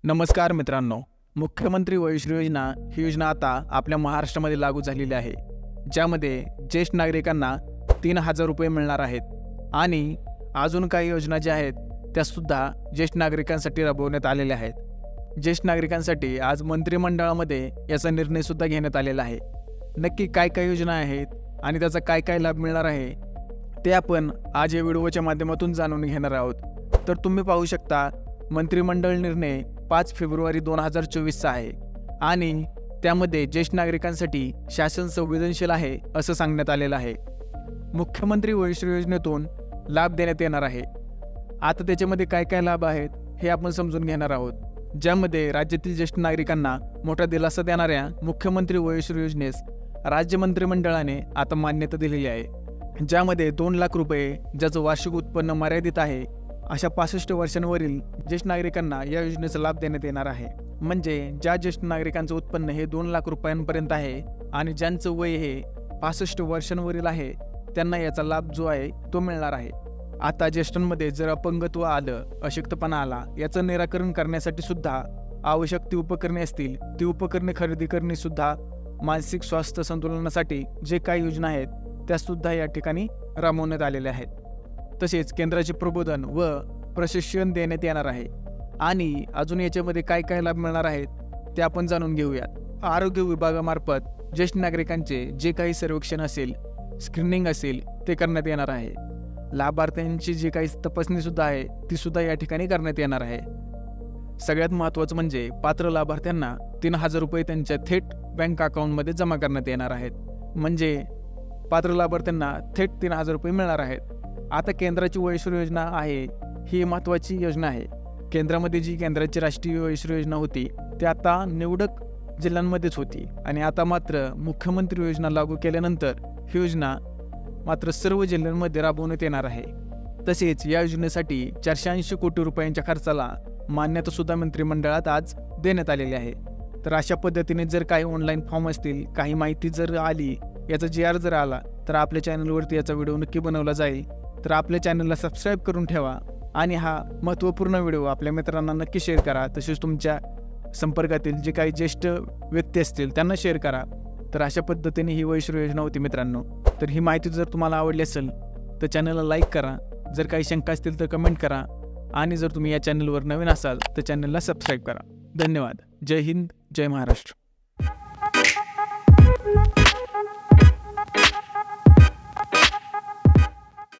नमस्कार मित्रांनो, मुख्यमंत्री वयोश्री योजना ही योजना आता आपल्या महाराष्ट्रामध्ये लागू झालेली आहे, ज्यामध्ये ज्येष्ठ नागरिकांना 3,000 रुपये मिळणार आहेत आणि अजून काही योजना ज्या आहेत त्यासुद्धा ज्येष्ठ नागरिकांसाठी राबवण्यात आलेल्या आहेत। ज्येष्ठ नागरिकांसाठी आज मंत्रिमंडळामध्ये याचा निर्णयसुद्धा घेण्यात आलेला आहे। नक्की काय काय योजना आहेत आणि त्याचा काय काय लाभ मिळणार आहे ते आपण आज या व्हिडिओच्या माध्यमातून जाणून घेणार आहोत। तर तुम्ही पाहू शकता, मंत्रिमंडळ निर्णय 5 फेब्रुवारी 2024चा आहे आणि त्यामध्ये ज्येष्ठ नागरिकांसाठी शासन संवेदनशील आहे असं सांगण्यात आलेलं आहे। मुख्यमंत्री वयोश्री योजनेतून लाभ देण्यात येणार आहे। आता त्याच्यामध्ये काय काय लाभ आहेत हे आपण समजून घेणार आहोत, ज्यामध्ये राज्यातील ज्येष्ठ नागरिकांना मोठा दिलासा देणाऱ्या मुख्यमंत्री वयोश्री योजनेस राज्य मंत्रिमंडळाने आता मान्यता दिलेली आहे, ज्यामध्ये 2 लाख रुपये ज्याचं वार्षिक उत्पन्न मर्यादित आहे अशा 65 वर्षांवरील ज्येष्ठ नागरिकांना या योजनेचा लाभ देण्यात येणार आहे। म्हणजे ज्या ज्येष्ठ नागरिकांचं उत्पन्न हे 2 लाख रुपयांपर्यंत आहे आणि ज्यांचं वय हे 65 वर्षांवरील आहे त्यांना याचा लाभ जो आहे तो मिळणार आहे। आता ज्येष्ठांमध्ये जर अपंगत्व आलं, अशक्तपणा आला, याचं निराकरण करण्यासाठी सुद्धा आवश्यक ती उपकरणे असतील, ती उपकरणे खरेदी करणे सुद्धा, मानसिक स्वास्थ्य संतुलनासाठी जे काही योजना आहेत त्यासुद्धा या ठिकाणी राबवण्यात आलेल्या आहेत। तसेच केंद्राचे प्रबोधन व प्रशिक्षण देण्यात येणार आहे आणि अजून याच्यामध्ये काय काय लाभ मिळणार आहेत ते आपण जाणून घेऊयात। आरोग्य विभागामार्फत ज्येष्ठ नागरिकांचे जे काही सर्वेक्षण असेल, स्क्रीनिंग असेल ते करण्यात येणार आहे। लाभार्थ्यांची जी काही तपासणी सुद्धा आहे ती सुद्धा या ठिकाणी करण्यात येणार आहे। सगळ्यात महत्त्वाचं म्हणजे पात्र लाभार्थ्यांना 3,000 रुपये त्यांच्या थेट बँक अकाउंटमध्ये जमा करण्यात येणार आहेत। म्हणजे पात्र लाभार्थ्यांना थेट 3,000 रुपये मिळणार आहेत। आता केंद्राची वयोश्री योजना आहे ही महत्त्वाची योजना आहे। केंद्रामध्ये जी केंद्राची राष्ट्रीय वयोश्री योजना होती ती आता निवडक जिल्ह्यांमध्येच होती आणि आता मात्र मुख्यमंत्री योजना लागू केल्यानंतर ही योजना मात्र सर्व जिल्ह्यांमध्ये राबवण्यात येणार आहे। तसेच या योजनेसाठी 480 कोटी रुपयांच्या खर्चाला मान्यता सुद्धा मंत्रिमंडळात आज देण्यात आलेली आहे। तर अशा पद्धतीने जर काही ऑनलाईन फॉर्म असतील, काही माहिती जर आली, याचा GR जर आला तर आपल्या चॅनलवरती याचा व्हिडिओ नक्की बनवला जाईल। तर आपल्या चॅनलला सबस्क्राईब करून ठेवा आणि हा महत्त्वपूर्ण व्हिडिओ आपल्या मित्रांना नक्की शेअर करा। तसेच तुमच्या संपर्कातील जे काही ज्येष्ठ व्यक्ती असतील त्यांना शेअर करा। तर अशा पद्धतीने ही वयोश्री योजना होती मित्रांनो। तर ही माहिती जर तुम्हाला आवडली असेल तर चॅनलला लाईक करा, जर काही शंका असतील तर कमेंट करा आणि जर तुम्ही या चॅनलवर नवीन असाल तर चॅनलला सबस्क्राईब करा। धन्यवाद। जय हिंद, जय महाराष्ट्र।